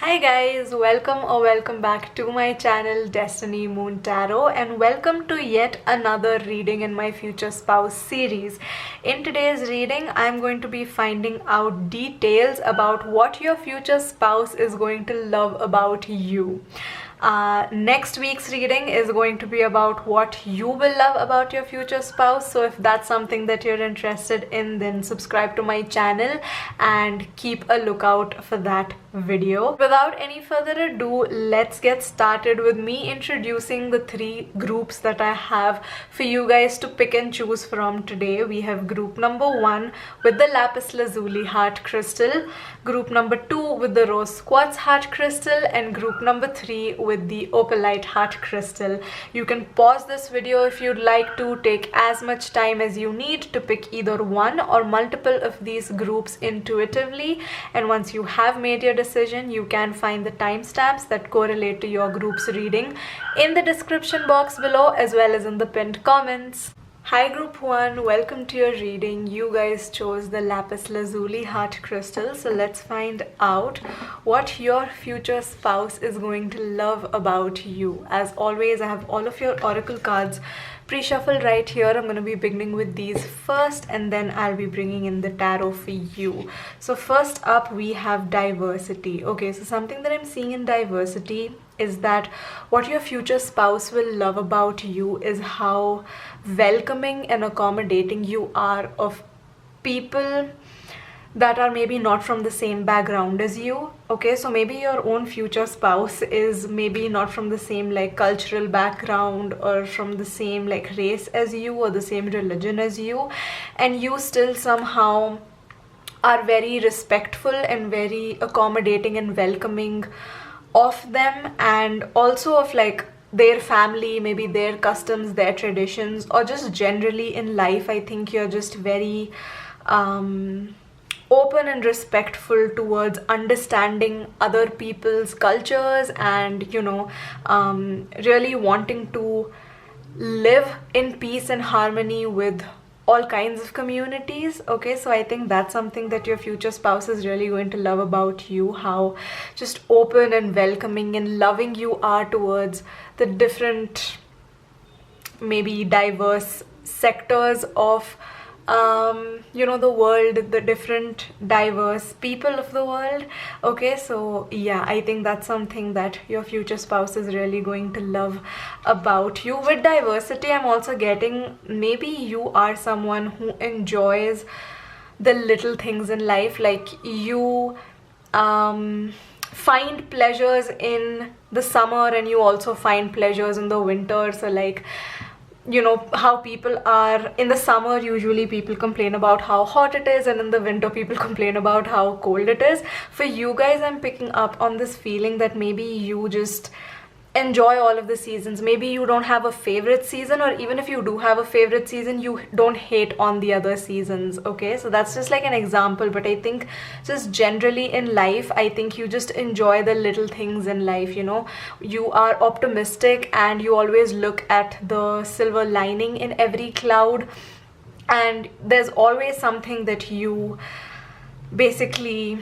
Hi guys, welcome back to my channel DestinyMoonTarot, and welcome to yet another reading in my future spouse series. In today's reading, I'm going to be finding out details about what your future spouse is going to love about you. Next week's reading is going to be about what you will love about your future spouse. So if that's something that you're interested in, then subscribe to my channel and keep a lookout for that video. Without any further ado, let's get started with me introducing the three groups that I have for you guys to pick and choose from today. We have group number 1 with the lapis lazuli heart crystal, group number 2 with the rose quartz heart crystal, and group number 3 with the opalite heart crystal. You can pause this video if you'd like to, take as much time as you need to pick either one or multiple of these groups intuitively, and once you have made your decision, you can find the timestamps that correlate to your group's reading in the description box below as well as in the pinned comments. Hi group 1, welcome to your reading. You guys chose the lapis lazuli heart crystal, so let's find out what your future spouse is going to love about you. As always, I have all of your oracle cards pre-shuffled right here. I'm going to be beginning with these first, and then I'll be bringing in the tarot for you. So first up, we have diversity. Okay, so something that I'm seeing in diversity is that what your future spouse will love about you is how welcoming and accommodating you are of people that are maybe not from the same background as you. Okay, so maybe your own future spouse is maybe not from the same like cultural background or from the same like race as you or the same religion as you, and you still somehow are very respectful and very accommodating and welcoming of them, and also of like their family, maybe their customs, their traditions, or just generally in life. I think you're just very open and respectful towards understanding other people's cultures, and really wanting to live in peace and harmony with all kinds of communities. Okay, so I think that's something that your future spouse is really going to love about you, how just open and welcoming and loving you are towards the different, maybe diverse sectors of the world, the different diverse people of the world. Okay, so yeah, I think that's something that your future spouse is really going to love about you. With diversity, I'm also getting maybe you are someone who enjoys the little things in life, like you find pleasures in the summer and you also find pleasures in the winter. So like, how people are in the summer, usually people complain about how hot it is, and in the winter people complain about how cold it is. For you guys, I'm picking up on this feeling that maybe you just enjoy all of the seasons. Maybe you don't have a favorite season, or even if you do have a favorite season, you don't hate on the other seasons. Okay, so that's just like an example, but I think just generally in life, I think you just enjoy the little things in life. You are optimistic and you always look at the silver lining in every cloud, and there's always something that you basically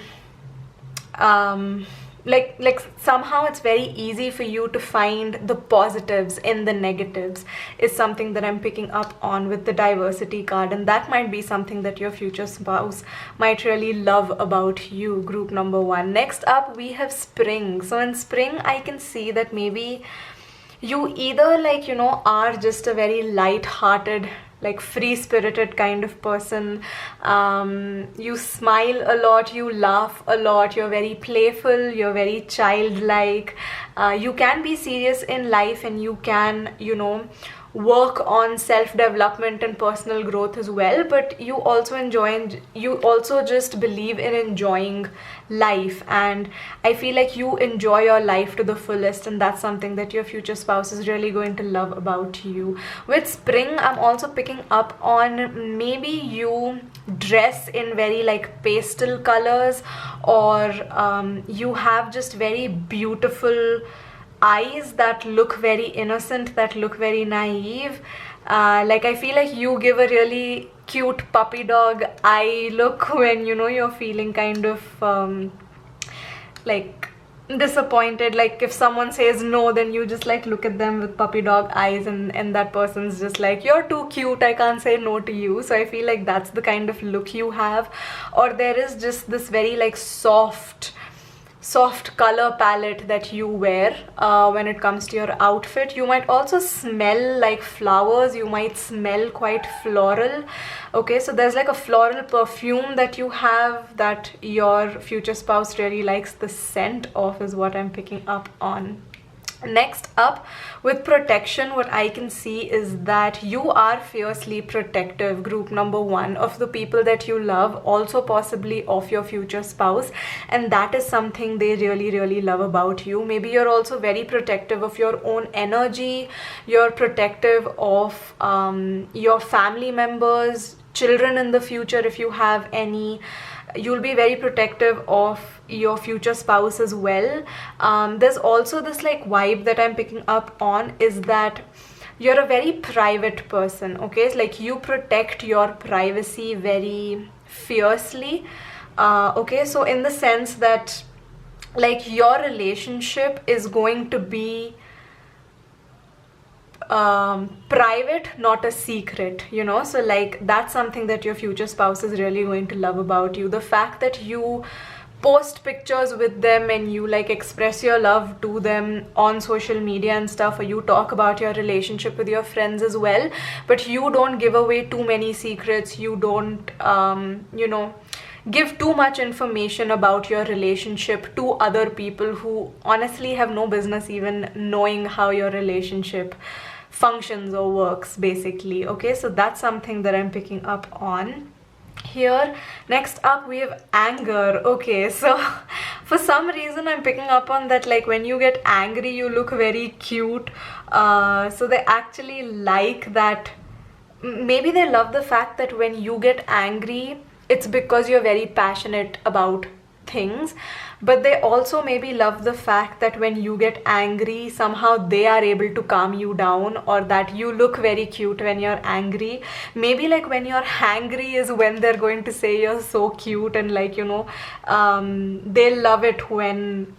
like somehow it's very easy for you to find the positives in the negatives, is something that I'm picking up on with the diversity card, and that might be something that your future spouse might really love about you, group number 1. Next up, we have spring. So in spring, I can see that maybe you either like are just a very light-hearted, like free-spirited kind of person. You smile a lot, you laugh a lot, you're very playful, you're very childlike. You can be serious in life, and you can work on self-development and personal growth as well, but you also just believe in enjoying life, and I feel like you enjoy your life to the fullest, and that's something that your future spouse is really going to love about you. With spring, I'm also picking up on maybe you dress in very like pastel colors, or you have just very beautiful eyes that look very innocent, that look very naive. Like I feel like you give a really cute puppy dog eye look when you're feeling kind of like disappointed. Like if someone says no, then you just like look at them with puppy dog eyes, and that person's just like, you're too cute, I can't say no to you. So I feel like that's the kind of look you have. Or there is just this very like soft color palette that you wear when it comes to your outfit. You might also smell like flowers, you might smell quite floral. Okay, so there's like a floral perfume that you have that your future spouse really likes the scent of, is what I'm picking up on. Next up, with protection, what I can see is that you are fiercely protective, group number one, of the people that you love, also possibly of your future spouse, and that is something they really, really love about you. Maybe you're also very protective of your own energy, you're protective of your family members, children in the future if you have any. You'll be very protective of your future spouse as well. There's also this like vibe that I'm picking up on, is that you're a very private person. Okay, it's like you protect your privacy very fiercely. Okay, so in the sense that like your relationship is going to be private, not a secret, you know. So like that's something that your future spouse is really going to love about you. The fact that you post pictures with them and you like express your love to them on social media and stuff, or you talk about your relationship with your friends as well, but you don't give away too many secrets, you don't you know, give too much information about your relationship to other people who honestly have no business even knowing how your relationship functions or works, basically. Okay, so that's something that I'm picking up on here. Next up, we have anger. Okay, so for some reason I'm picking up on that, like when you get angry you look very cute. So they actually like that. Maybe they love the fact that when you get angry, it's because you're very passionate about things, but they also maybe love the fact that when you get angry, somehow they are able to calm you down, or that you look very cute when you're angry. Maybe like when you're hangry is when they're going to say you're so cute, and like, you know, they love it when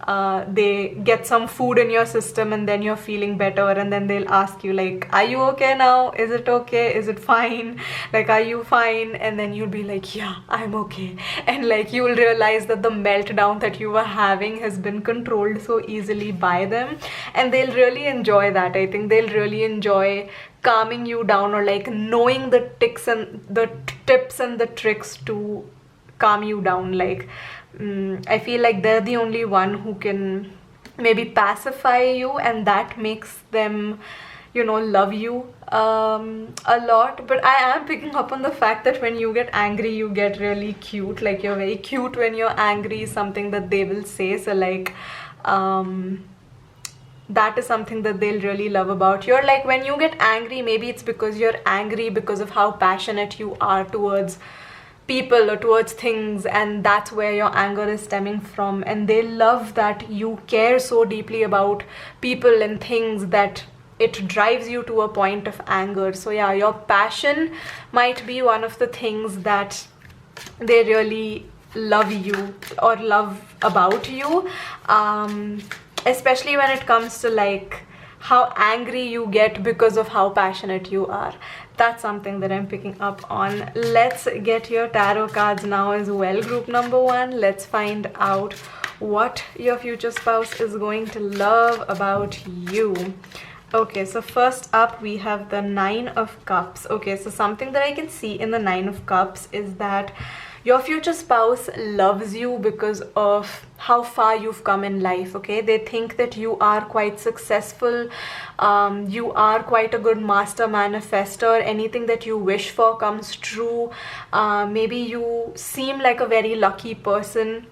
they get some food in your system and then you're feeling better, and then they'll ask you like, are you okay now? Is it okay? Is it fine? Like, are you fine? And then you'll be like, yeah, I'm okay. And like you will realize that the meltdown that you were having has been controlled so easily by them, and they'll really enjoy that. I think they'll really enjoy calming you down, or like knowing the tips and the tricks to calm you down. Like I feel like they're the only one who can maybe pacify you, and that makes them, you know, love you a lot. But I am picking up on the fact that when you get angry you get really cute. Like you're very cute when you're angry is something that they will say. So like that is something that they'll really love about you. Or like when you get angry, maybe it's because you're angry because of how passionate you are towards people or towards things, and that's where your anger is stemming from. And they love that you care so deeply about people and things that it drives you to a point of anger. So yeah, your passion might be one of the things that they really love you or love about you, especially when it comes to like how angry you get because of how passionate you are. That's something that I'm picking up on. Let's get your tarot cards now as well, group number one. Let's find out what your future spouse is going to love about you. Okay, so first up we have the Nine of Cups. Okay, so something that I can see in the Nine of Cups is that your future spouse loves you because of how far you've come in life. Okay, they think that you are quite successful, you are quite a good master manifester. Anything that you wish for comes true. Maybe you seem like a very lucky person,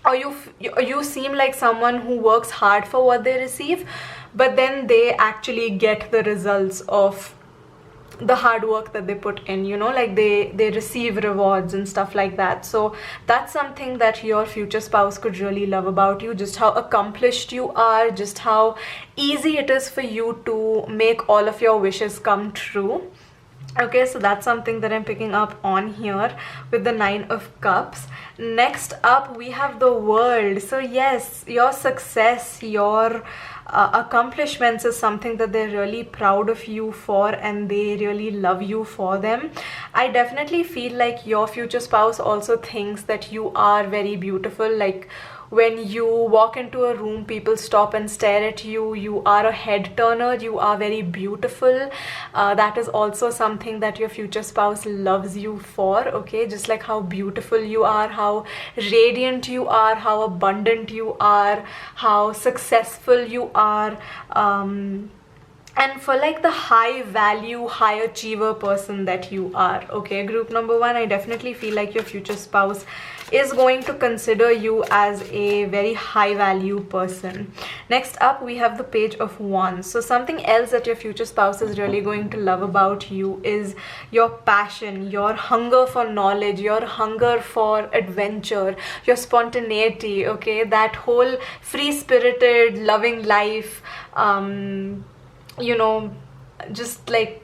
or you seem like someone who works hard for what they receive, but then they actually get the results of the hard work that they put in, you know, like they receive rewards and stuff like that. So that's something that your future spouse could really love about you, just how accomplished you are, just how easy it is for you to make all of your wishes come true. Okay, so that's something that I'm picking up on here with the 9 of Cups. Next up, we have the World. So yes, your success, your accomplishments is something that they're really proud of you for, and they really love you for them. I definitely feel like your future spouse also thinks that you are very beautiful. Like, when you walk into a room, people stop and stare at you. You are a head turner. You are very beautiful. That is also something that your future spouse loves you for. Okay, just like how beautiful you are, how radiant you are, how abundant you are, how successful you are. And for like the high value, high achiever person that you are. Okay, group number 1, I definitely feel like your future spouse is going to consider you as a very high value person. Next up, we have the Page of Wands. So something else that your future spouse is really going to love about you is your passion, your hunger for knowledge, your hunger for adventure, your spontaneity. Okay, that whole free-spirited, loving life, you know, just like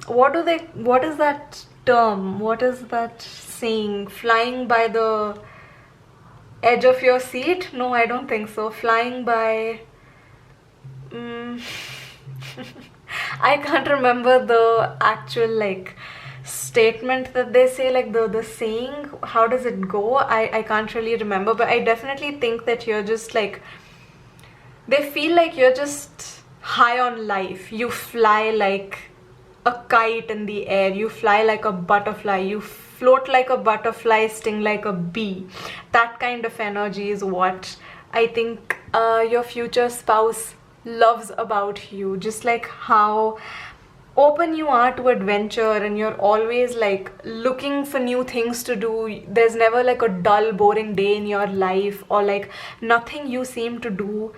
what is that term, what is that saying, flying by the edge of your seat? No, I don't think so. Flying by I can't remember the actual like statement that they say, like the saying. How does it go? I can't really remember, but I definitely think that you're just like, they feel like you're just high on life. You fly like a kite in the air. You fly like a butterfly. You float like a butterfly, sting like a bee. That kind of energy is what I think your future spouse loves about you. Just like how open you are to adventure, and you're always like looking for new things to do. There's never like a dull, boring day in your life, or like nothing you seem to do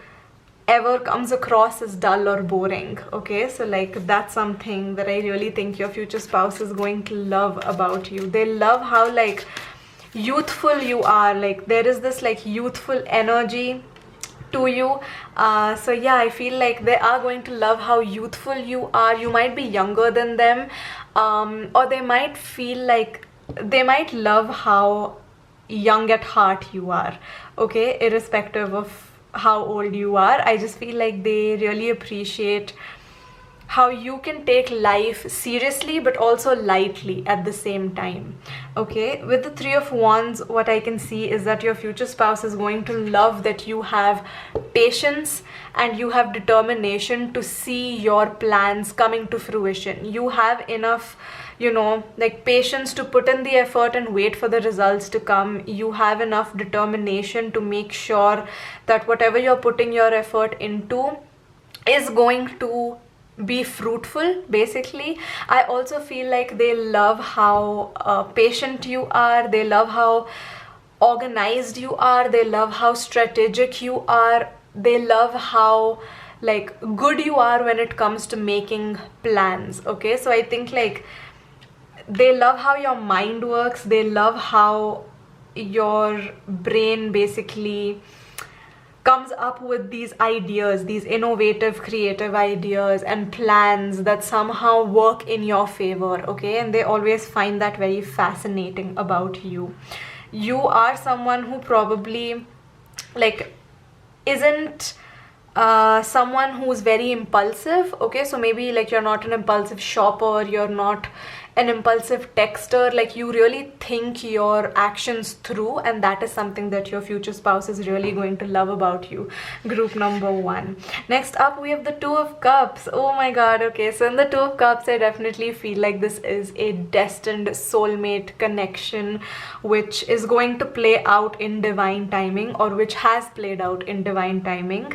ever comes across as dull or boring. Okay, so like that's something that I really think your future spouse is going to love about you. They love how like youthful you are. Like there is this like youthful energy to you. So yeah, I feel like they are going to love how youthful you are. You might be younger than them, or they might feel like, they might love how young at heart you are. Okay, irrespective of how old you are, I just feel like they really appreciate how you can take life seriously but also lightly at the same time. Okay, with the 3 of Wands, what I can see is that your future spouse is going to love that you have patience and you have determination to see your plans coming to fruition. You have enough, you know, like patience to put in the effort and wait for the results to come. You have enough determination to make sure that whatever you're putting your effort into is going to be fruitful, basically. I also feel like they love how patient you are. They love how organized you are. They love how strategic you are. They love how like good you are when it comes to making plans. Okay, so I think like they love how your mind works. They love how your brain basically comes up with these ideas, these innovative, creative ideas and plans that somehow work in your favor. Okay, and they always find that very fascinating about you. You are someone who probably like isn't someone who's very impulsive. Okay, so maybe like you're not an impulsive shopper, you're not an impulsive texter. Like you really think your actions through, and that is something that your future spouse is really going to love about you, group number 1. Next up, we have the 2 of Cups. Oh my god. Okay, so in the 2 of Cups, I definitely feel like this is a destined soulmate connection which is going to play out in divine timing, or which has played out in divine timing.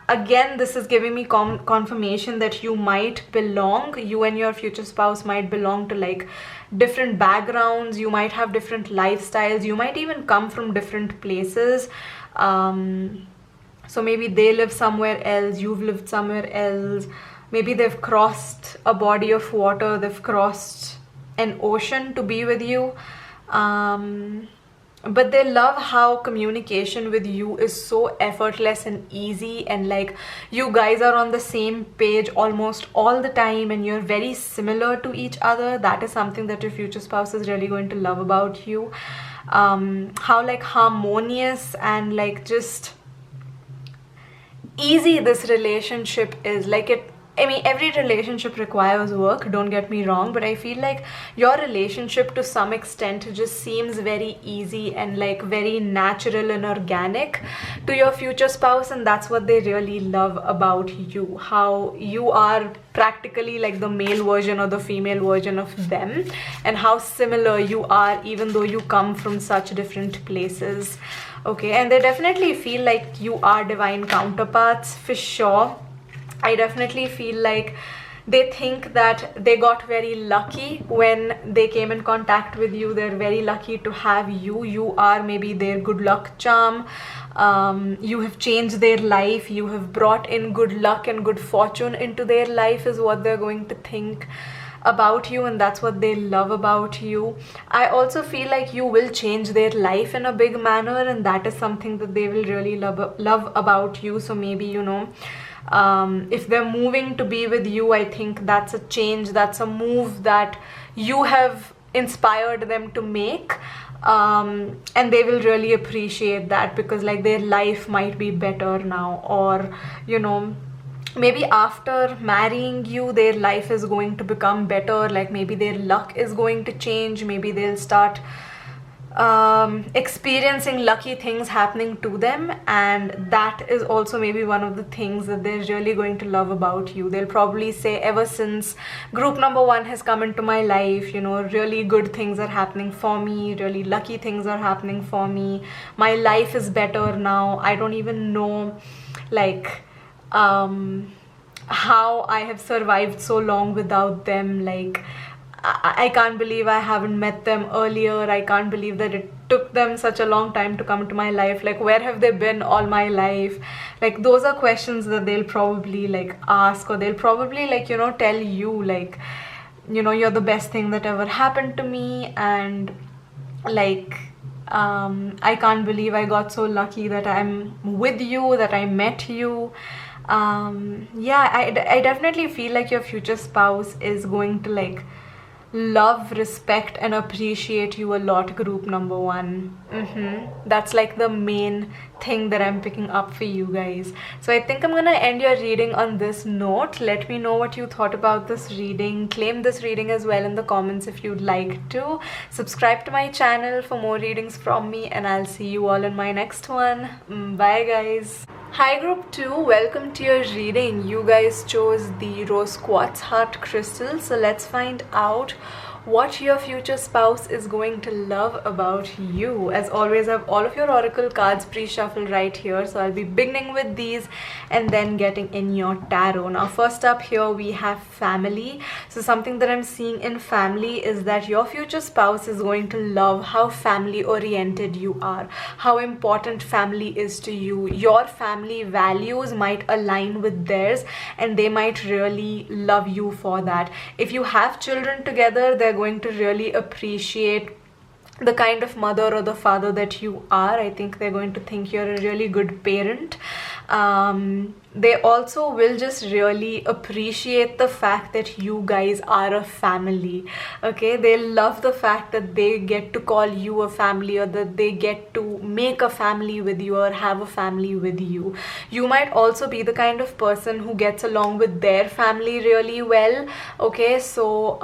Again, this is giving me confirmation that you might belong, you and your future spouse might belong to like different backgrounds. You might have different lifestyles. You might even come from different places. So maybe they live somewhere else, you've lived somewhere else. Maybe they've crossed a body of water, they've crossed an ocean to be with you. but they love how communication with you is so effortless and easy, and like you guys are on the same page almost all the time, and you're very similar to each other. That is something that your future spouse is really going to love about you. How like harmonious and like just easy this relationship is. Like I mean, every relationship requires work, don't get me wrong, but I feel like your relationship to some extent just seems very easy and like very natural and organic to your future spouse, and that's what they really love about you. How you are practically like the male version or the female version of them, and how similar you are even though you come from such different places. Okay, and they definitely feel like you are divine counterparts for sure. I definitely feel like they think that they got very lucky when they came in contact with you. They're very lucky to have you. You are maybe their good luck charm. You have changed their life. You have brought in good luck and good fortune into their life is what they're going to think about you, and that's what they love about you. I also feel like you will change their life in a big manner, and that is something that they will really love about you. So maybe, you know, if they're moving to be with you, I think that's a change, that's a move that you have inspired them to make, and they will really appreciate that, because like their life might be better now, or you know, maybe after marrying you their life is going to become better. Like maybe their luck is going to change, maybe they'll start experiencing lucky things happening to them, and that is also maybe one of the things that they're really going to love about you. They'll probably say, ever since group number 1 has come into my life, you know, really good things are happening for me, really lucky things are happening for me, my life is better now. I don't even know like how I have survived so long without them. Like I can't believe I haven't met them earlier. I can't believe that it took them such a long time to come into my life. Like where have they been all my life? Like those are questions that they'll probably like ask, or they'll probably like, you know, tell you like, you know, you're the best thing that ever happened to me, and like I can't believe I got so lucky that I'm with you, that I met you. Yeah, I definitely feel like your future spouse is going to like love, respect and appreciate you a lot, group number 1. That's like the main thing that I'm picking up for you guys. So I think I'm gonna end your reading on this note. Let me know what you thought about this reading. Claim this reading as well in the comments if you'd like to. Subscribe to my channel for more readings from me, and I'll see you all in my next one. Bye guys. Hi group 2, welcome to your reading. You guys chose the rose quartz heart crystal, so let's find out what your future spouse is going to love about you. As always, I have all of your oracle cards pre-shuffled right here, so I'll be beginning with these and then getting in your tarot. Now first up here we have family. So something that I'm seeing in family is that your future spouse is going to love how family oriented you are, how important family is to you. Your family values might align with theirs, and they might really love you for that. If you have children together, they're going to really appreciate the kind of mother or the father that you are. I think they're going to think you're a really good parent. They also will just really appreciate the fact that you guys are a family. Okay, they love the fact that they get to call you a family, or that they get to make a family with you or have a family with you. You might also be the kind of person who gets along with their family really well. Okay, so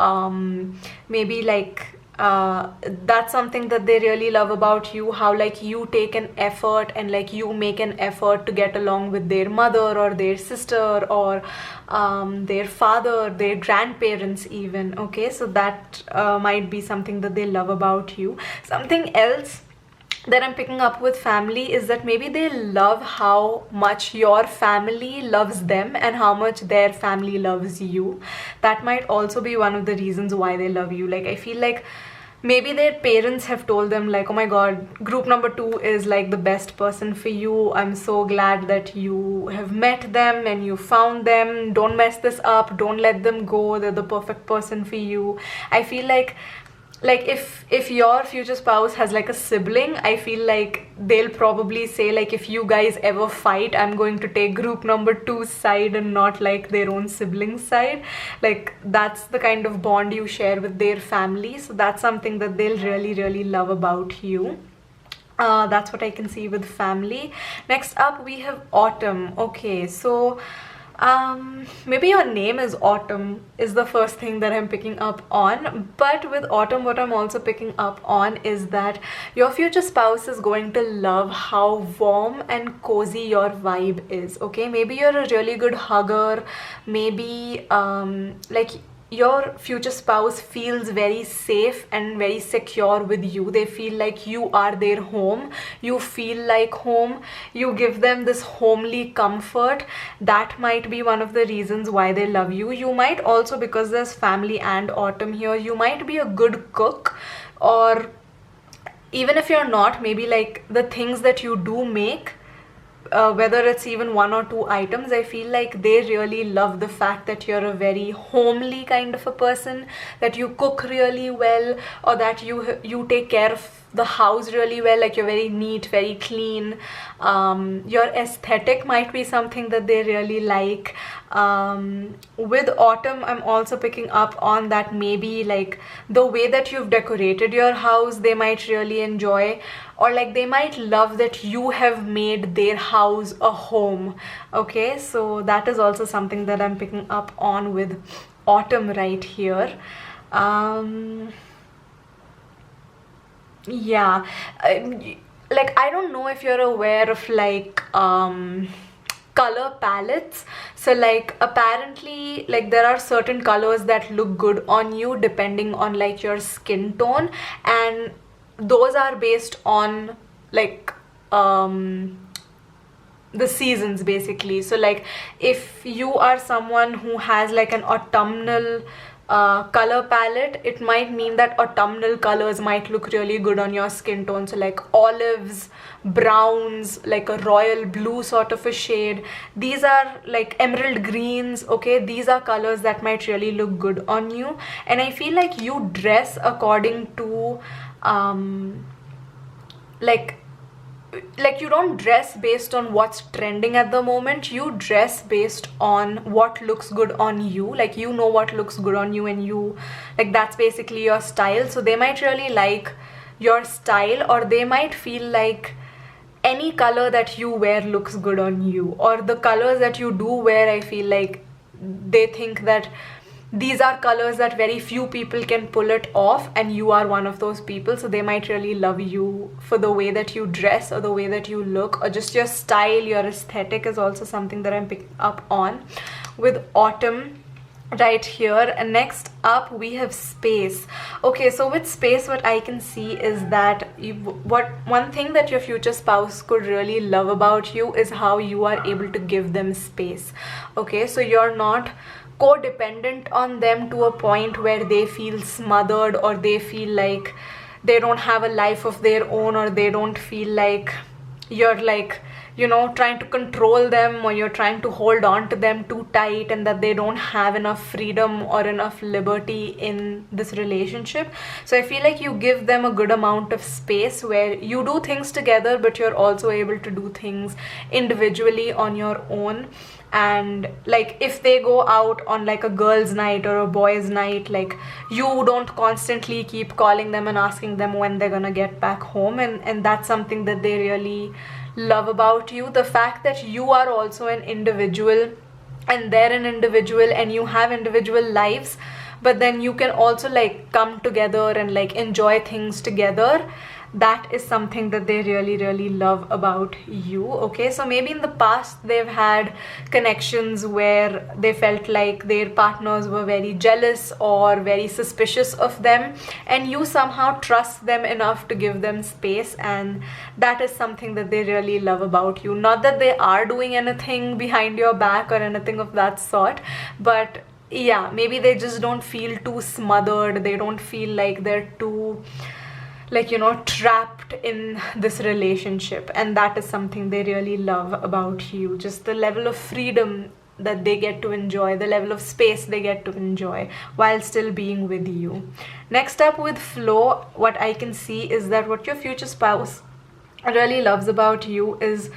maybe like that's something that they really love about you, how like you take an effort and like you make an effort to get along with their mother or their sister or their father, their grandparents even. Okay, so that might be something that they love about you. Something else that I'm picking up with family is that maybe they love how much your family loves them and how much their family loves you. That might also be one of the reasons why they love you. Like I feel like maybe their parents have told them like, oh my god, group number 2 is like the best person for you. I'm so glad that you have met them and you found them. Don't mess this up. Don't let them go. They're the perfect person for you. I feel like like if your future spouse has like a sibling, I feel like they'll probably say like, if you guys ever fight, I'm going to take group number two's side and not like their own sibling side. Like that's the kind of bond you share with their family, so that's something that they'll really love about you. That's what I can see with family. Next up we have Autumn. Okay, so maybe your name is Autumn is the first thing that I'm picking up on. But with Autumn, what I'm also picking up on is that your future spouse is going to love how warm and cozy your vibe is. Okay, maybe you're a really good hugger, maybe like your future spouse feels very safe and very secure with you. They feel like you are their home, you feel like home, you give them this homely comfort. That might be one of the reasons why they love you. You might also, because there's family and Autumn here, you might be a good cook, or even if you're not, maybe like the things that you do make, whether it's even one or two items, I feel like they really love the fact that you're a very homely kind of a person, that you cook really well, or that you take care of the house really well, like you're very neat, very clean. Your aesthetic might be something that they really like. With Autumn, I'm also picking up on that maybe like the way that you've decorated your house, they might really enjoy, or like they might love that you have made their house a home. Okay, so that is also something that I'm picking up on with Autumn right here. Yeah, like I don't know if you're aware of like color palettes. So like apparently like there are certain colors that look good on you depending on like your skin tone, and those are based on like the seasons basically. So like if you are someone who has like an autumnal color palette, it might mean that autumnal colors might look really good on your skin tone. So like olives, browns, like a royal blue sort of a shade, these are like emerald greens. Okay, these are colors that might really look good on you. And I feel like you dress according to like you don't dress based on what's trending at the moment, you dress based on what looks good on you. Like you know what looks good on you, and you like that's basically your style. So they might really like your style, or they might feel like any color that you wear looks good on you, or the colors that you do wear, I feel like they think that these are colors that very few people can pull it off, and you are one of those people. So they might really love you for the way that you dress, or the way that you look, or just your style. Your aesthetic is also something that I'm picking up on with Autumn right here. And next up we have Space. Okay, so with Space, what I can see is that one thing that your future spouse could really love about you is how you are able to give them space. Okay, so you're not codependent on them to a point where they feel smothered, or they feel like they don't have a life of their own, or they don't feel like you're like, you know, trying to control them, or you're trying to hold on to them too tight, and that they don't have enough freedom or enough liberty in this relationship. So I feel like you give them a good amount of space where you do things together, but you're also able to do things individually on your own. And like if they go out on like a girls' night or a boys' night, like you don't constantly keep calling them and asking them when they're gonna get back home, and that's something that they really love about you. The fact that you are also an individual and they're an individual, and you have individual lives, but then you can also like come together and like enjoy things together. That is something that they really love about you. Okay, so maybe in the past they've had connections where they felt like their partners were very jealous or very suspicious of them, and you somehow trust them enough to give them space, and that is something that they really love about you. Not that they are doing anything behind your back or anything of that sort, but yeah, maybe they just don't feel too smothered, they don't feel like they're too, like, you know, trapped in this relationship. And that is something they really love about you, just the level of freedom that they get to enjoy, the level of space they get to enjoy while still being with you. Next up with flow, what I can see is that what your future spouse really loves about you is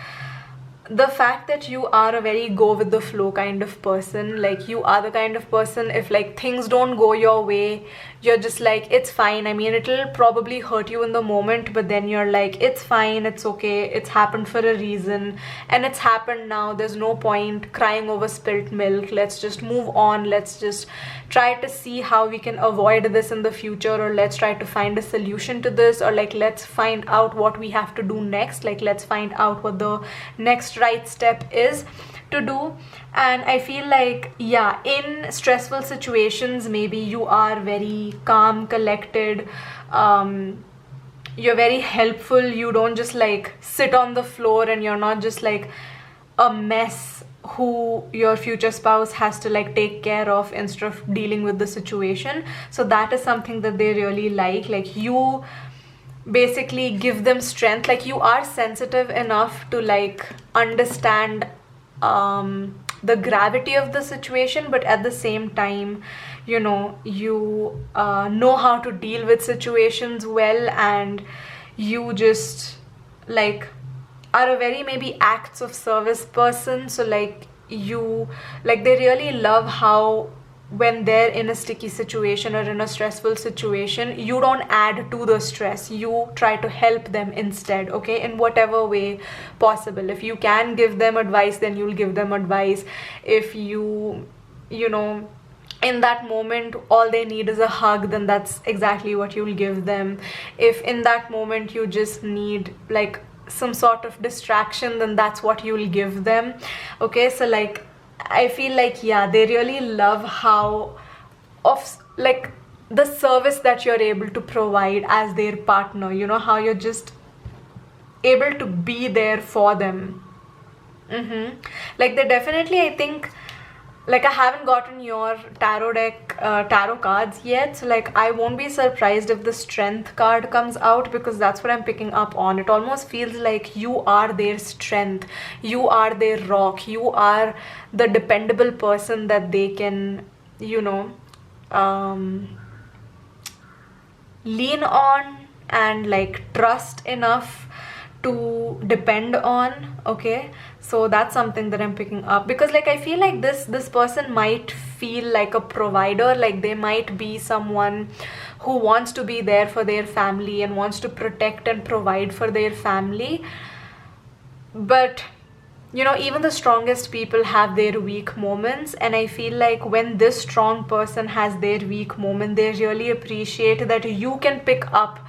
the fact that you are a very go with the flow kind of person. Like, you are the kind of person, if like things don't go your way, you're just like, it's fine. I mean, it'll probably hurt you in the moment, but then you're like, it's fine, it's okay, it's happened for a reason, and it's happened now. There's no point crying over spilt milk. Let's just move on. Let's just try to see how we can avoid this in the future, or let's try to find a solution to this, or like, let's find out what we have to do next. Like, let's find out what the next right step is to do. And I feel like, yeah, in stressful situations, maybe you are very calm, collected, you're very helpful. You don't just like sit on the floor, and you're not just like a mess who your future spouse has to like take care of instead of dealing with the situation. So that is something that they really like you basically give them strength. Like, you are sensitive enough to like understand the gravity of the situation, but at the same time, you know, you know how to deal with situations well, and you just like are a very maybe acts of service person. So like, you like, they really love how when they're in a sticky situation or in a stressful situation, you don't add to the stress, you try to help them instead, okay, in whatever way possible. If you can give them advice, then you'll give them advice. If you know, in that moment all they need is a hug, then that's exactly what you'll give them. If in that moment you just need like some sort of distraction, then that's what you'll give them, okay. So like, I feel like, yeah, they really love how of like the service that you're able to provide as their partner, you know, how you're just able to be there for them. Like, they definitely, I think, like, I haven't gotten your tarot deck tarot cards yet, so like, I won't be surprised if the strength card comes out, because that's what I'm picking up on. It almost feels like you are their strength, you are their rock, you are the dependable person that they can, you know, lean on and like trust enough to depend on, okay. So that's something that I'm picking up, because like, I feel like this person might feel like a provider. Like, they might be someone who wants to be there for their family and wants to protect and provide for their family. But you know, even the strongest people have their weak moments, and I feel like when this strong person has their weak moment, they really appreciate that you can pick up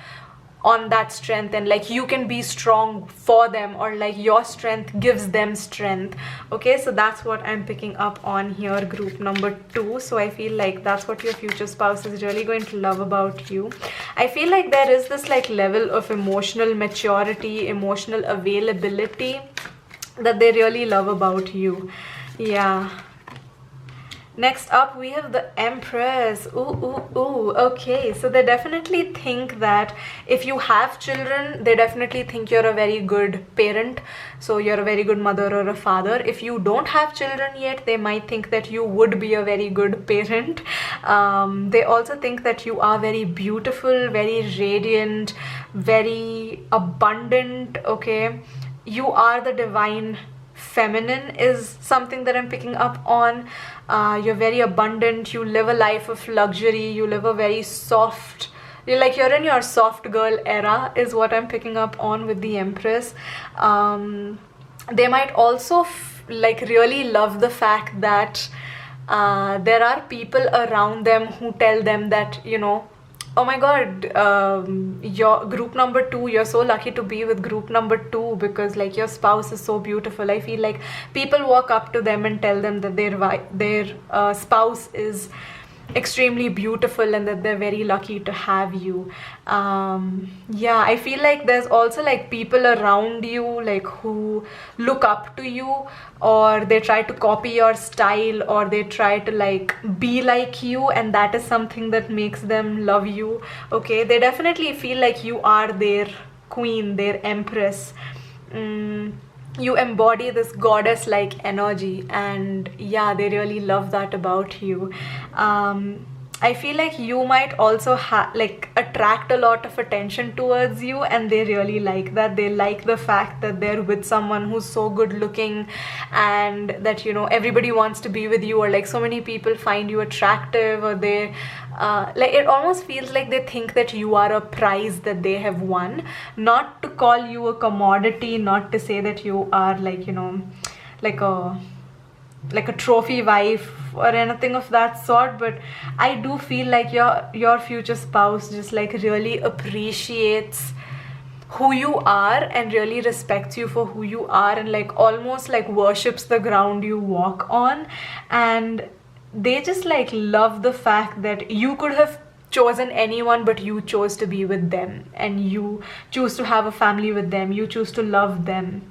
on that strength, and like, you can be strong for them, or like your strength gives them strength, okay. So that's what I'm picking up on here, group number 2. So I feel like that's what your future spouse is really going to love about you. I feel like there is this like level of emotional maturity, emotional availability that they really love about you, yeah. Next up, we have the Empress. Ooh. Okay, so they definitely think that if you have children, they definitely think you're a very good parent. So you're a very good mother or a father. If you don't have children yet, they might think that you would be a very good parent. They also think that you are very beautiful, very radiant, very abundant, okay. You are the divine feminine is something that I'm picking up on. You're very abundant, you live a life of luxury, you live a very soft, you're in your soft girl era is what I'm picking up on with the Empress. They might also like really love the fact that there are people around them who tell them that, you know, oh my god, your group number 2, you're so lucky to be with group number 2 because like your spouse is so beautiful. I feel like people walk up to them and tell them that their spouse is extremely beautiful and that they're very lucky to have you. Yeah, I feel like there's also like people around you like who look up to you, or they try to copy your style, or they try to like be like you, and that is something that makes them love you, okay. They definitely feel like you are their queen, their empress. you embody this goddess like energy, and yeah, they really love that about you. I feel like you might also like attract a lot of attention towards you, and they really like that. They like the fact that they're with someone who's so good looking, and that, you know, everybody wants to be with you, or like so many people find you attractive, or they like, it almost feels like they think that you are a prize that they have won. Not to call you a commodity, not to say that you are like, you know, like a trophy wife or anything of that sort, but I do feel like your future spouse just like really appreciates who you are and really respects you for who you are, and like almost like worships the ground you walk on. And they just like love the fact that you could have chosen anyone, but you chose to be with them, and you choose to have a family with them, you choose to love them.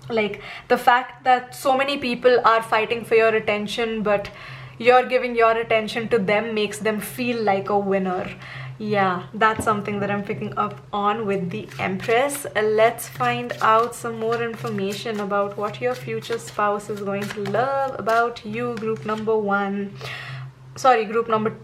Like the fact that so many people are fighting for your attention, but you're giving your attention to them, makes them feel like a winner. Yeah, that's something that I'm picking up on with the Empress. Let's find out some more information about what your future spouse is going to love about you, group number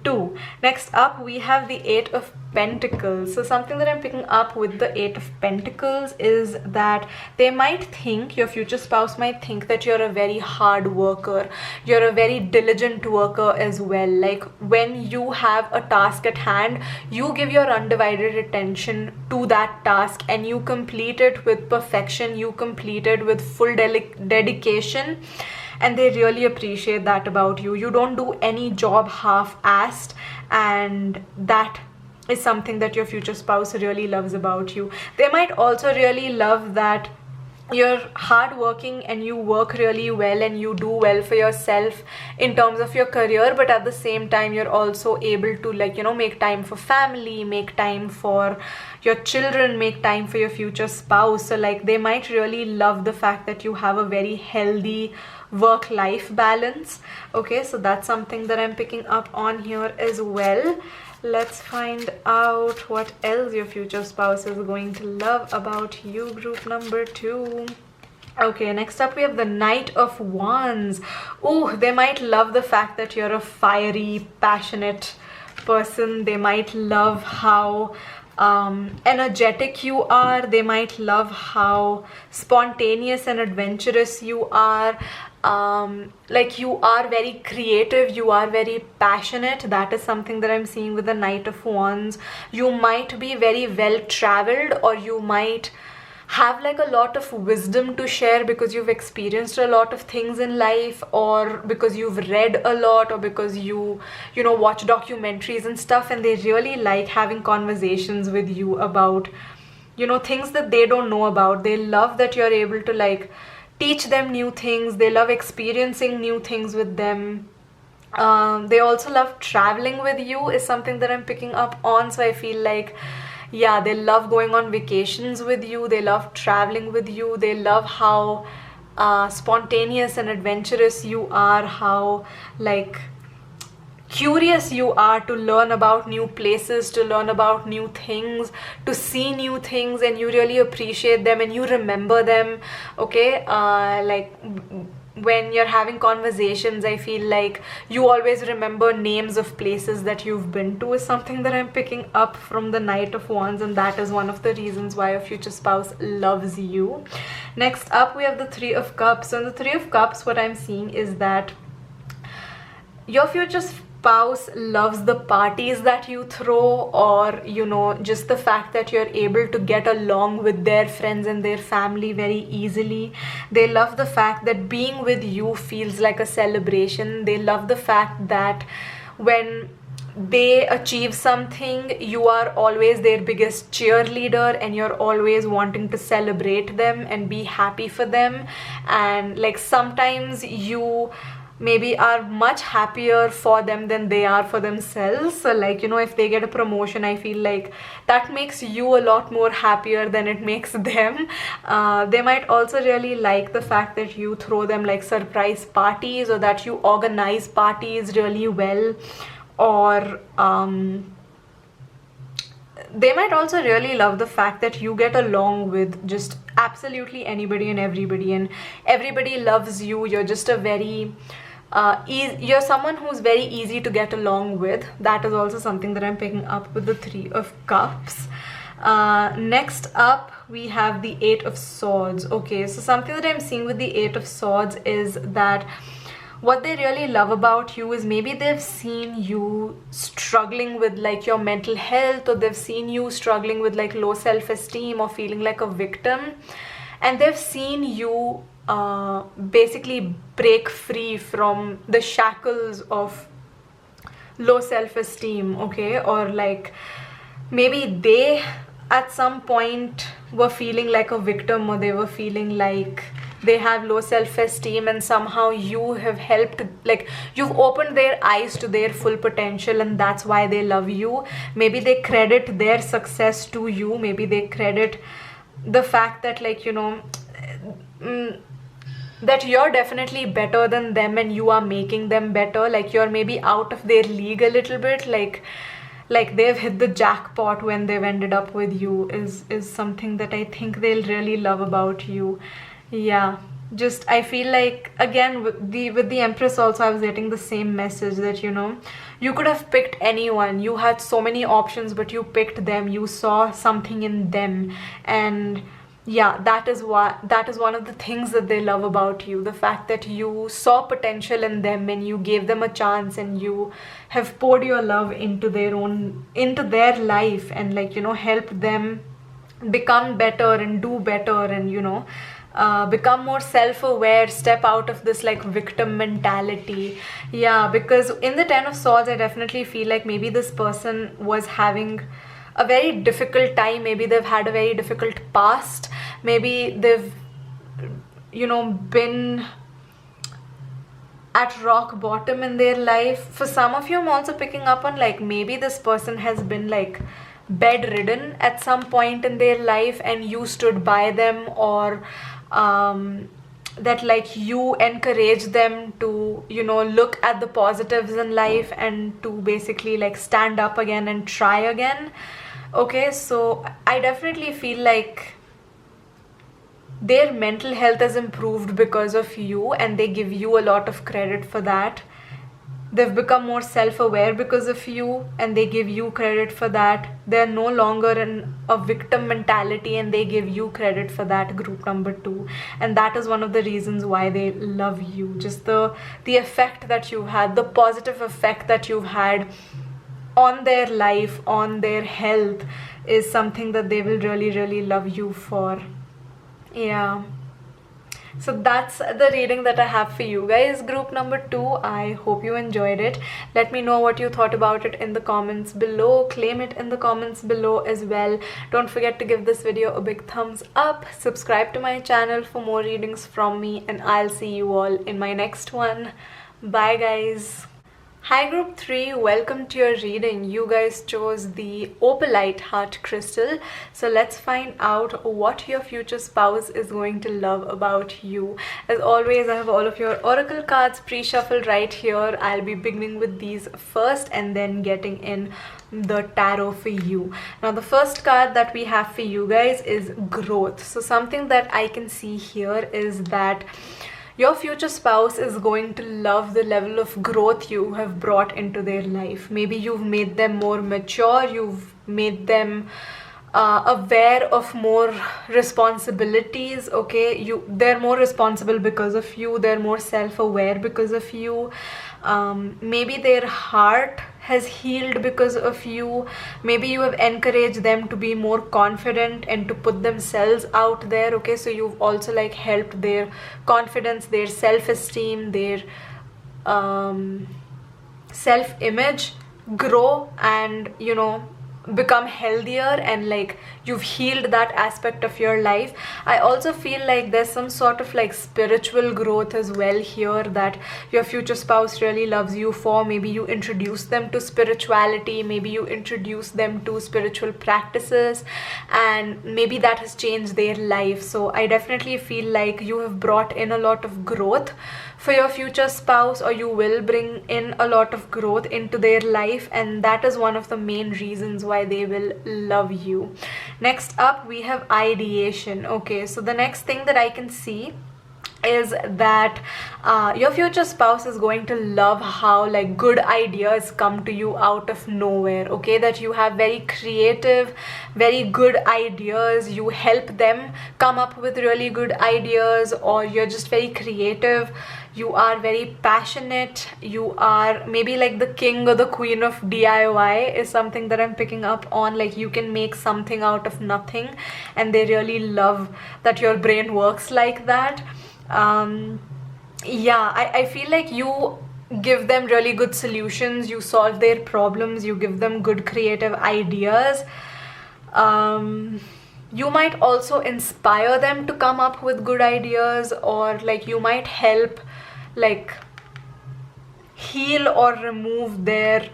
2. Next up, we have the 8 of Pentacles. So something that I'm picking up with the 8 of Pentacles is that they might think, your future spouse might think, that you're a very hard worker, you're a very diligent worker as well. Like when you have a task at hand, you give your undivided attention to that task and you complete it with perfection, you complete it with full dedication. And they really appreciate that about you. You don't do any job half-assed, and that is something that your future spouse really loves about you. They might also really love that you're hardworking and you work really well and you do well for yourself in terms of your career, but at the same time you're also able to, like, you know, make time for family, make time for your children, make time for your future spouse. So like they might really love the fact that you have a very healthy work-life balance. Okay, so that's something that I'm picking up on here as well. Let's find out what else your future spouse is going to love about you, group number 2. Okay, next up we have the Knight of Wands. Oh, they might love the fact that you're a fiery, passionate person. They might love how energetic you are. They might love how spontaneous and adventurous you are. Like you are very creative, you are very passionate. That is something that I'm seeing with the Knight of Wands. You might be very well traveled, or you might have like a lot of wisdom to share because you've experienced a lot of things in life, or because you've read a lot, or because you know, watch documentaries and stuff, and they really like having conversations with you about, you know, things that they don't know about. They love that you're able to like teach them new things. They love experiencing new things with them. They also love traveling with you, is something that I'm picking up on. So I feel like, yeah, they love going on vacations with you. They love traveling with you. They love how spontaneous and adventurous you are, how like curious you are to learn about new places, to learn about new things, to see new things, and you really appreciate them and you remember them. Okay, like when you're having conversations, I feel like you always remember names of places that you've been to, is something that I'm picking up from the Knight of Wands, and that is one of the reasons why your future spouse loves you. Next up we have the 3 of Cups. So in the 3 of Cups, what I'm seeing is that your future spouse loves the parties that you throw, or you know, just the fact that you're able to get along with their friends and their family very easily. They love the fact that being with you feels like a celebration. They love the fact that when they achieve something, you are always their biggest cheerleader, and you're always wanting to celebrate them and be happy for them. And like sometimes you maybe are much happier for them than they are for themselves. So like, you know, if they get a promotion, I feel like that makes you a lot more happier than it makes them. They might also really like the fact that you throw them like surprise parties, or that you organize parties really well, or they might also really love the fact that you get along with just absolutely anybody and everybody loves you. You're just a very you're someone who's very easy to get along with. That is also something that I'm picking up with the 3 of Cups. Next up we have the 8 of Swords. Okay, so something that I'm seeing with the 8 of Swords is that what they really love about you is maybe they've seen you struggling with like your mental health, or they've seen you struggling with like low self-esteem or feeling like a victim, and they've seen you basically break free from the shackles of low self-esteem. Okay, or like maybe they at some point were feeling like a victim, or they were feeling like they have low self-esteem, and somehow you have helped, like you've opened their eyes to their full potential, and that's why they love you. Maybe they credit their success to you. Maybe they credit the fact that, like, you know, that you're definitely better than them and you are making them better. Like you're maybe out of their league a little bit, like they've hit the jackpot when they've ended up with you is something that I think they'll really love about you. Yeah, just I feel like, again, with the Empress also, I was getting the same message that, you know, you could have picked anyone. You had so many options, but you picked them. You saw something in them, and yeah, that is one of the things that they love about you, the fact that you saw potential in them and you gave them a chance, and you have poured your love into their life, and, like, you know, helped them become better and do better, and, you know, become more self-aware, step out of this like victim mentality. Yeah, because in the 10 of Swords, I definitely feel like maybe this person was having a very difficult time. Maybe they've had a very difficult past. Maybe they've, you know, been at rock bottom in their life. For some of you, I'm also picking up on, like, maybe this person has been like bedridden at some point in their life, and you stood by them, or that, like, you encourage them to, you know, look at the positives in life and to basically like stand up again and try again. Okay, so I definitely feel like their mental health has improved because of you, and they give you a lot of credit for that. They've become more self-aware because of you, and they give you credit for that. They're no longer in a victim mentality, and they give you credit for that, group number 2. And that is one of the reasons why they love you. Just the effect that you've had, the positive effect that you've had on their life, on their health, is something that they will really, really love you for. Yeah. So that's the reading that I have for you guys, group number 2. I hope you enjoyed it. Let me know what you thought about it in the comments below. Claim it in the comments below as well. Don't forget to give this video a big thumbs up. Subscribe to my channel for more readings from me, and I'll see you all in my next one. Bye guys. Hi group 3, welcome to your reading. You guys chose the opalite heart crystal, so let's find out what your future spouse is going to love about you. As always, I have all of your oracle cards pre-shuffled right here. I'll be beginning with these first and then getting in the tarot for you. Now the first card that we have for you guys is growth. So something that I can see here is that your future spouse is going to love the level of growth you have brought into their life. Maybe you've made them more mature, you've made them aware of more responsibilities. Okay, they're more responsible because of you, they're more self-aware because of you. Maybe their heart has healed because of you. Maybe you have encouraged them to be more confident and to put themselves out there. Okay, so you've also like helped their confidence, their self-esteem, their self-image grow and, you know, become healthier, and like you've healed that aspect of your life. I also feel like there's some sort of like spiritual growth as well here that your future spouse really loves you for. Maybe you introduce them to spirituality, maybe you introduce them to spiritual practices, and maybe that has changed their life. So I definitely feel like you have brought in a lot of growth for your future spouse, or you will bring in a lot of growth into their life, and that is one of the main reasons why they will love you. Next up, we have ideation. Okay, so the next thing that I can see is that your future spouse is going to love how like good ideas come to you out of nowhere. Okay, that you have very creative, very good ideas, you help them come up with really good ideas, or you're just very creative, you are very passionate, you are maybe like the king or the queen of DIY is something that I'm picking up on. Like you can make something out of nothing, and they really love that your brain works like that. Yeah, I feel like you give them really good solutions, you solve their problems, you give them good creative ideas. You might also inspire them to come up with good ideas, or like you might help like heal or remove their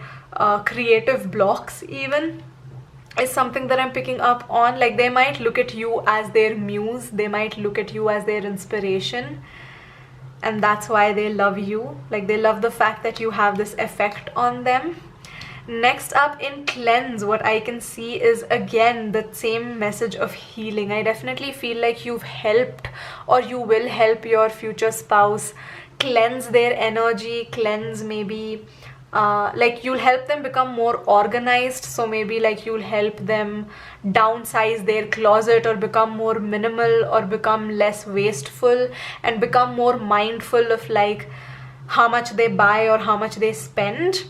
creative blocks even, is something that I'm picking up on. Like they might look at you as their muse, they might look at you as their inspiration, and that's why they love you. Like they love the fact that you have this effect on them. Next up, in cleanse, what I can see is again the same message of healing. I definitely feel like you've helped, or you will help your future spouse cleanse their energy, cleanse maybe like you'll help them become more organized. So maybe like you'll help them downsize their closet, or become more minimal, or become less wasteful, and become more mindful of like how much they buy or how much they spend.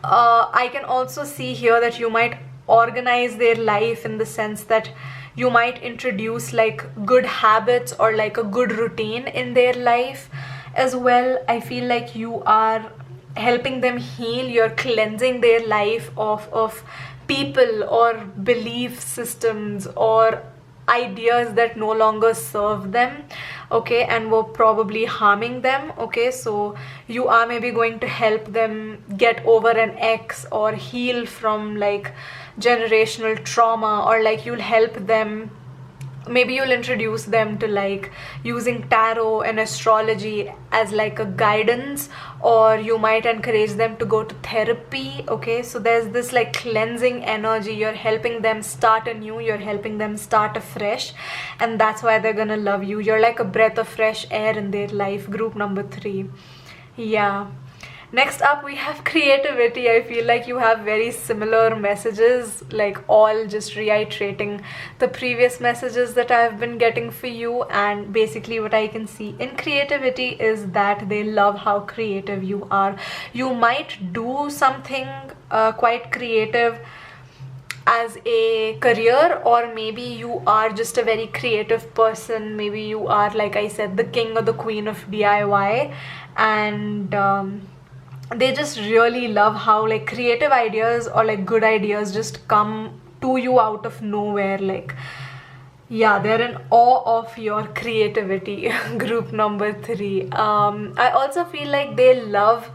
I can also see here that you might organize their life in the sense that you might introduce like good habits or like a good routine in their life as well. I feel like you are helping them heal, you're cleansing their life of people or belief systems or ideas that no longer serve them, okay, and were probably harming them. Okay, so you are maybe going to help them get over an ex, or heal from like generational trauma, or like you'll help them, maybe you'll introduce them to like using tarot and astrology as like a guidance, or you might encourage them to go to therapy. Okay, so there's this like cleansing energy, you're helping them start anew, you're helping them start afresh, and that's why they're gonna love you. You're like a breath of fresh air in their life, group number 3. Yeah. Next up, we have creativity. I feel like you have very similar messages, like all just reiterating the previous messages that I've been getting for you. And basically what I can see in creativity is that they love how creative you are. You might do something quite creative as a career, or maybe you are just a very creative person. Maybe you are, like I said, the king or the queen of DIY, and they just really love how like creative ideas or like good ideas just come to you out of nowhere. Like, yeah, they're in awe of your creativity. Group number 3. I also feel like they love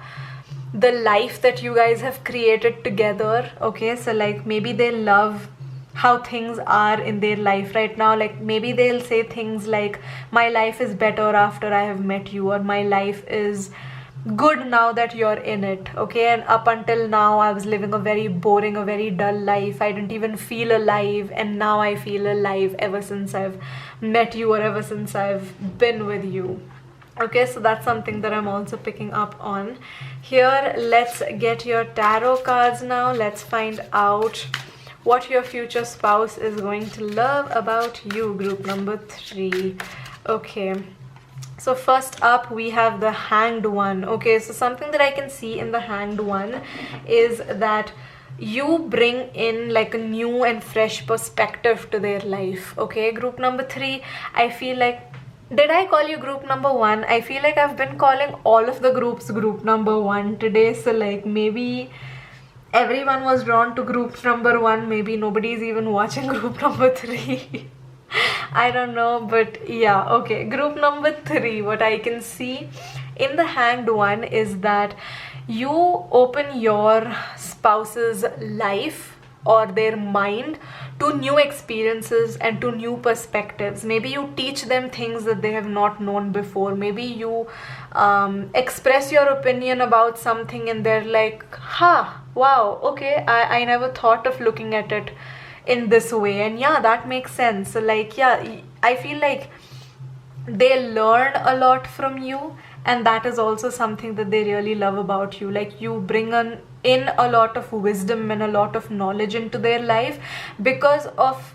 the life that you guys have created together. Okay, so like maybe they love how things are in their life right now. Like maybe they'll say things like, my life is better after I have met you, or my life is good now that you're in it. Okay, and up until now I was living a very boring, a very dull life. I didn't even feel alive, and now I feel alive ever since I've met you, or ever since I've been with you. Okay, so that's something that I'm also picking up on here. Let's get your tarot cards now. Let's find out what your future spouse is going to love about you, group number 3. Okay, so first up we have the Hanged One. Okay, so something that I can see in the Hanged One is that you bring in like a new and fresh perspective to their life. Okay, group number 3, I feel like, did I call you group number 1? I feel like I've been calling all of the groups group number 1 today, so like maybe everyone was drawn to group number 1, maybe nobody's even watching group number 3. I don't know, but yeah. Okay, group number 3, what I can see in the Hanged One is that you open your spouse's life or their mind to new experiences and to new perspectives. Maybe you teach them things that they have not known before. Maybe you express your opinion about something and they're like, wow, okay, I never thought of looking at it in this way, and yeah, that makes sense. So like, yeah, I feel like they learn a lot from you, and that is also something that they really love about you. Like, you bring in a lot of wisdom and a lot of knowledge into their life because of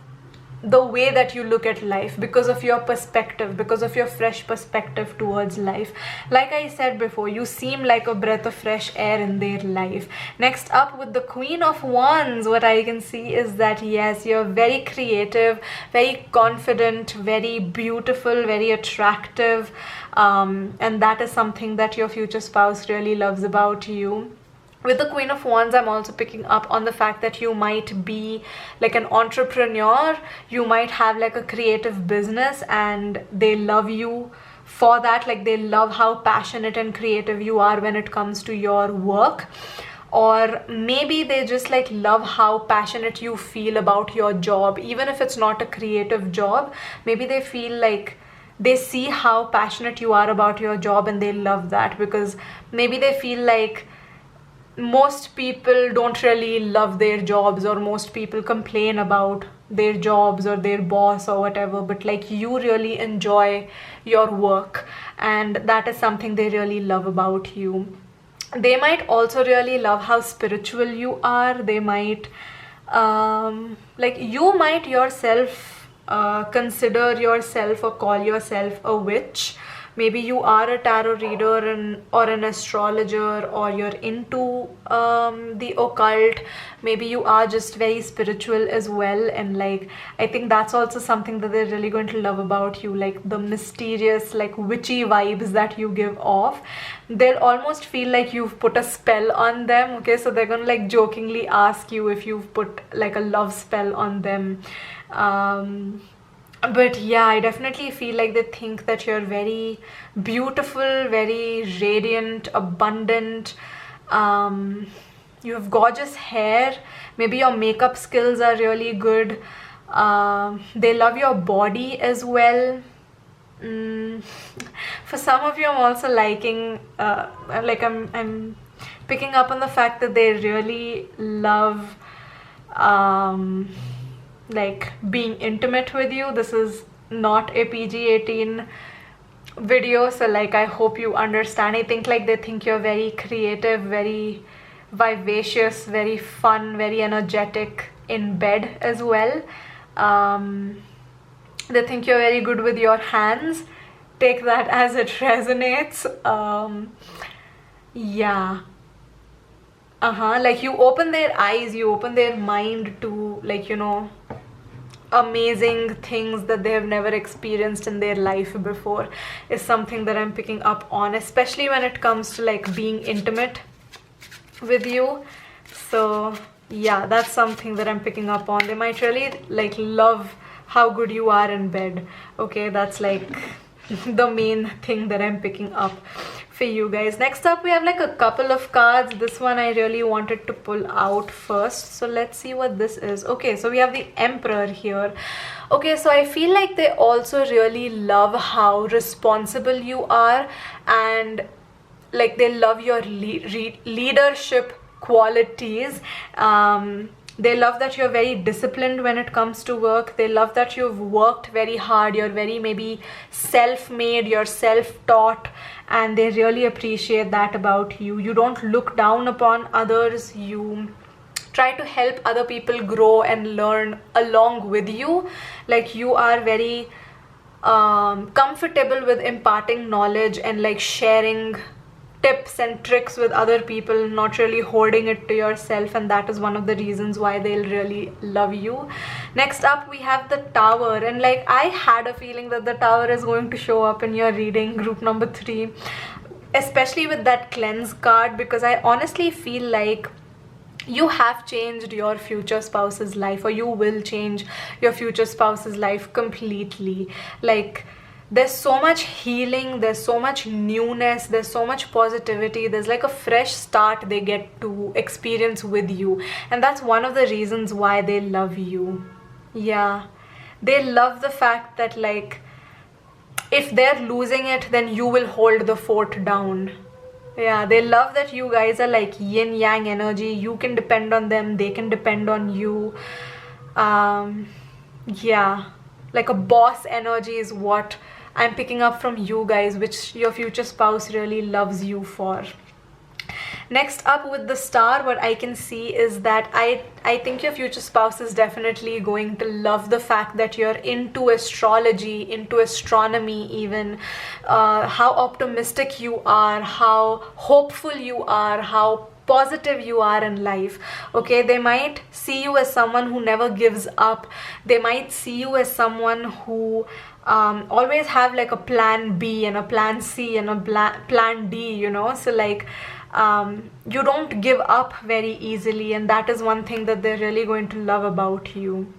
the way that you look at life, because of your perspective, because of your fresh perspective towards life. Like I said before, you seem like a breath of fresh air in their life. Next up, with the Queen of Wands, what I can see is that yes, you're very creative, very confident, very beautiful, very attractive, and that is something that your future spouse really loves about you. With the Queen of Wands, I'm also picking up on the fact that you might be like an entrepreneur, you might have like a creative business, and they love you for that. Like, they love how passionate and creative you are when it comes to your work. Or maybe they just like love how passionate you feel about your job, even if it's not a creative job. Maybe they feel like they see how passionate you are about your job and they love that, because maybe they feel like most people don't really love their jobs, or most people complain about their jobs or their boss or whatever, but like, you really enjoy your work, and that is something they really love about you. They might also really love how spiritual you are. They might like, you might yourself consider yourself or call yourself a witch. Maybe you are a tarot reader or an astrologer, or you're into the occult. Maybe you are just very spiritual as well, and like, I think that's also something that they're really going to love about you, like the mysterious, like witchy vibes that you give off. They'll almost feel like you've put a spell on them, okay? So they're gonna like jokingly ask you if you've put like a love spell on them. But yeah, I definitely feel like they think that you're very beautiful, very radiant, abundant. You have gorgeous hair. Maybe your makeup skills are really good. They love your body as well. For some of you, I'm also liking, like, I'm picking up on the fact that they really love like being intimate with you. This is not a PG-18 video, so like, I hope you understand. I think like they think you're very creative, very vivacious, very fun, very energetic in bed as well. They think you're very good with your hands. Take that as it resonates. Yeah. Like, you open their eyes, you open their mind to, like, you know, amazing things that they have never experienced in their life before, is something that I'm picking up on, especially when it comes to like being intimate with you. So yeah, that's something that I'm picking up on. They might really like love how good you are in bed. Okay, that's like the main thing that I'm picking up for you guys. Next up, we have like a couple of cards. This one I really wanted to pull out first, so let's see what this is. Okay, so we have the Emperor here. Okay, so I feel like they also really love how responsible you are, and like, they love your leadership qualities. They love that you're very disciplined when it comes to work. They love that you've worked very hard. You're very maybe self-made, you're self-taught, and they really appreciate that about you. You don't look down upon others. You try to help other people grow and learn along with you. Like, you are very comfortable with imparting knowledge and like sharing tips and tricks with other people, not really hoarding it to yourself, and that is one of the reasons why they'll really love you. Next up, we have the Tower, and like, I had a feeling that the Tower is going to show up in your reading, group number 3, especially with that Cleanse card, because I honestly feel like you have changed your future spouse's life, or you will change your future spouse's life completely. Like, there's so much healing, there's so much newness, there's so much positivity, there's like a fresh start they get to experience with you, and that's one of the reasons why they love you. Yeah, they love the fact that like if they're losing it, then you will hold the fort down. Yeah, they love that you guys are like yin yang energy. You can depend on them, they can depend on you. Yeah, like a boss energy is what I'm picking up from you guys, which your future spouse really loves you for. Next up with the star, what I can see is that I think your future spouse is definitely going to love the fact that you're into astrology, into astronomy even, how optimistic you are, how hopeful you are, how positive you are in life. Okay, they might see you as someone who never gives up. They might see you as someone who always have like a plan B and a plan C and a plan D, you know. So like you don't give up very easily, and that is one thing that they're really going to love about you.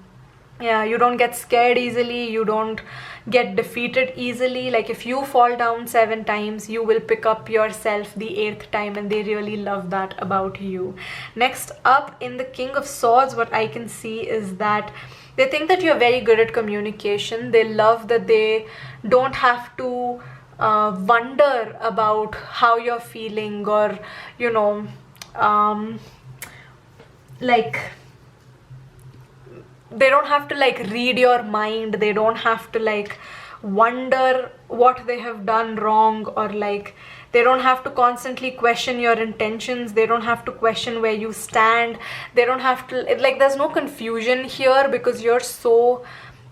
Yeah, you don't get scared easily, you don't get defeated easily. Like if you fall down 7 times, you will pick up yourself the 8th time, and they really love that about you. Next up in the King of Swords, what I can see is that they think that you're very good at communication. They love that they don't have to wonder about how you're feeling, or you know, like they don't have to like read your mind. They don't have to like wonder what they have done wrong, or like they don't have to constantly question your intentions. They don't have to question where you stand. They don't have to like, there's no confusion here because you're so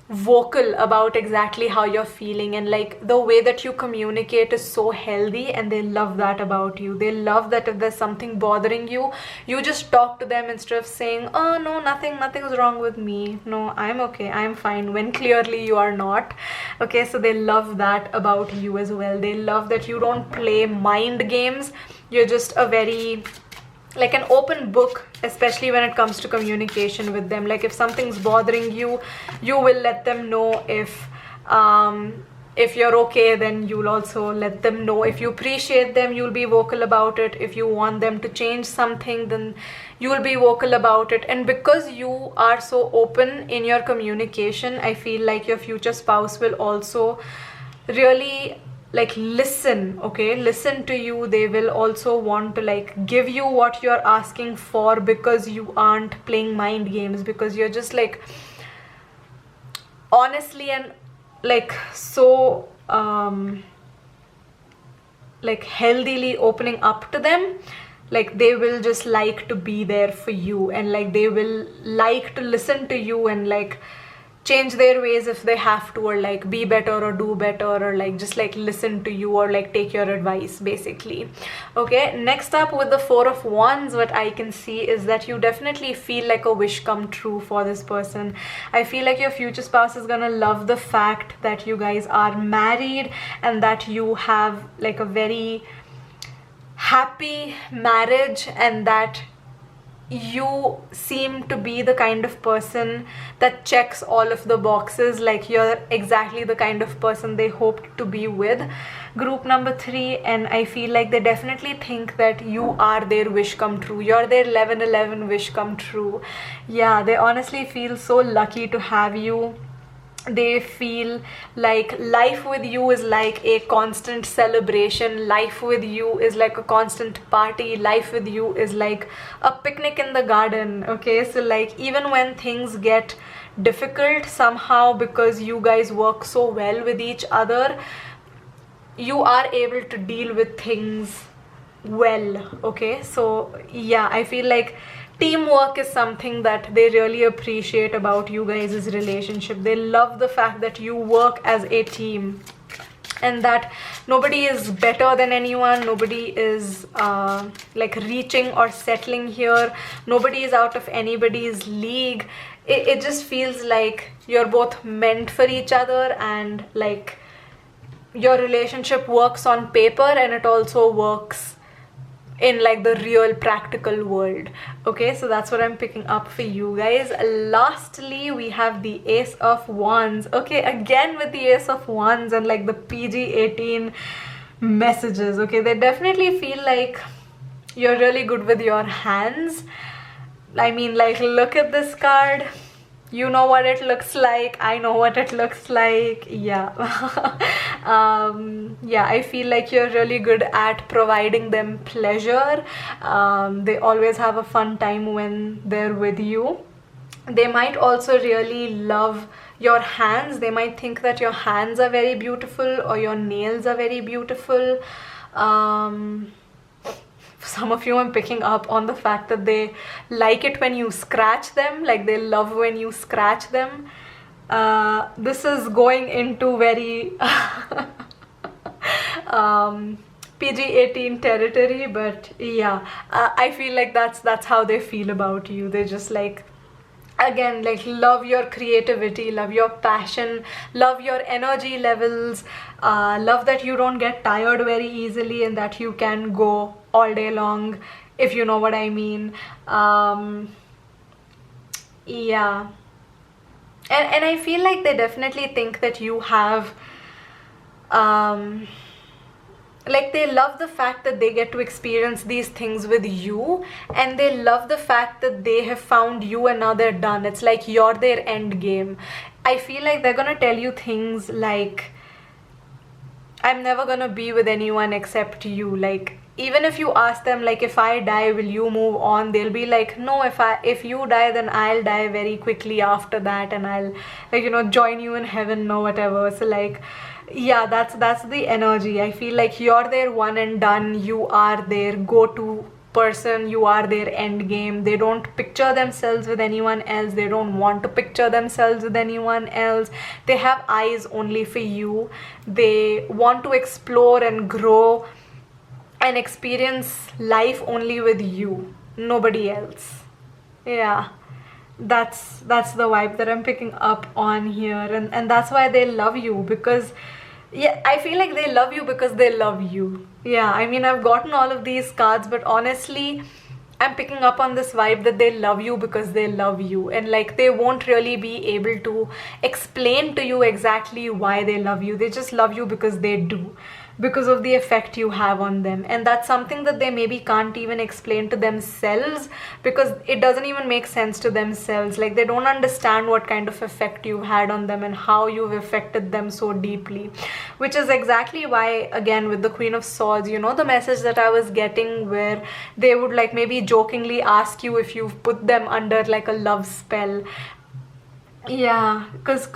vocal about exactly how you're feeling, and like the way that you communicate is so healthy, and they love that about you. They love that if there's something bothering you, you just talk to them instead of saying, oh no, nothing's wrong with me, no, I'm okay, I'm fine, when clearly you are not. Okay, so they love that about you as well. They love that you don't play mind games. You're just a very like an open book, especially when it comes to communication with them. Like if something's bothering you, you will let them know. If you're okay, then you'll also let them know. If you appreciate them, you'll be vocal about it. If you want them to change something, then you'll be vocal about it. And because you are so open in your communication, I feel like your future spouse will also really like listen. Okay, listen to you. They will also want to like give you what you're asking for, because you aren't playing mind games, because you're just like honestly and like so like healthily opening up to them. Like they will just like to be there for you, and like they will like to listen to you and like change their ways if they have to, or like be better or do better, or like just like listen to you, or like take your advice basically. Okay, next up with the Four of Wands, what I can see is that you definitely feel like a wish come true for this person. I feel like your future spouse is gonna love the fact that you guys are married, and that you have like a very happy marriage, and that you seem to be the kind of person that checks all of the boxes. Like you're exactly the kind of person they hoped to be with. Group number 3, and I feel like they definitely think that you are their wish come true. You're their 11/11 wish come true. Yeah, they honestly feel so lucky to have you. They feel like life with you is like a constant celebration. Life with you is like a constant party. Life with you is like a picnic in the garden. Okay, so like even when things get difficult somehow, because you guys work so well with each other, you are able to deal with things well. Okay, so yeah, I feel like teamwork is something that they really appreciate about you guys' relationship. They love the fact that you work as a team, and that nobody is better than anyone. Nobody is like reaching or settling here. Nobody is out of anybody's league. It just feels like you're both meant for each other, and like your relationship works on paper, and it also works in like the real practical world. Okay, so that's what I'm picking up for you guys. Lastly, we have the Ace of Wands. Okay, again with the Ace of Wands and like the PG-18 messages. Okay, they definitely feel like you're really good with your hands. I mean, like, look at this card. You know what it looks like. I know what it looks like. Yeah. Yeah, I feel like you're really good at providing them pleasure. They always have a fun time when they're with you. They might also really love your hands. They might think that your hands are very beautiful or your nails are very beautiful. Some of you, I'm picking up on the fact that they like it when you scratch them, like they love when you scratch them. This is going into very PG-18 territory, but yeah, I feel like that's how they feel about you. They just like, again, like, love your creativity, love your passion, love your energy levels, love that you don't get tired very easily and that you can go all day long, if you know what I mean. Yeah, and I feel like they definitely think that you have like, they love the fact that they get to experience these things with you, and they love the fact that they have found you and now they're done. It's like you're their end game. I feel like they're gonna tell you things like, I'm never gonna be with anyone except you. Like, even if you ask them, like, if I die, will you move on? They'll be like, no, if you die, then I'll die very quickly after that, and I'll, like, you know, join you in heaven or whatever. So like, yeah, that's the energy. I feel like you're their one and done. You are their go-to person. You are their end game. They don't picture themselves with anyone else. They don't want to picture themselves with anyone else. They have eyes only for you. They want to explore and grow and experience life only with you, nobody else. Yeah, that's the vibe that I'm picking up on here, and that's why they love you, because yeah, I feel like they love you because they love you. Yeah, I mean, I've gotten all of these cards, but honestly, I'm picking up on this vibe that they love you because they love you, and like, they won't really be able to explain to you exactly why they love you. They just love you because they do, because of the effect you have on them. And that's something that they maybe can't even explain to themselves, because it doesn't even make sense to themselves. Like, they don't understand what kind of effect you've had on them and how you've affected them so deeply, which is exactly why, again, with the Queen of Swords, you know, the message that I was getting, where they would like maybe jokingly ask you if you've put them under like a love spell. Yeah, because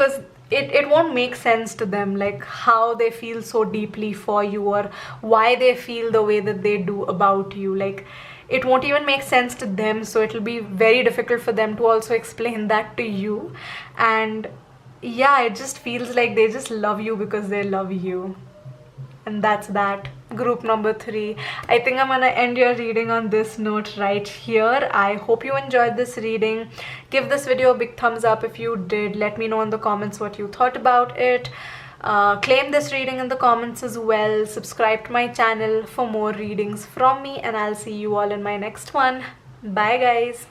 it won't make sense to them, like how they feel so deeply for you, or why they feel the way that they do about you. Like, it won't even make sense to them, so it'll be very difficult for them to also explain that to you. And yeah, it just feels like they just love you because they love you. And that's that. Group number 3. I think I'm gonna end your reading on this note right here. I hope you enjoyed this reading. Give this video a big thumbs up if you did. Let me know in the comments what you thought about it. Claim this reading in the comments as well. Subscribe to my channel for more readings from me, and I'll see you all in my next one. Bye guys.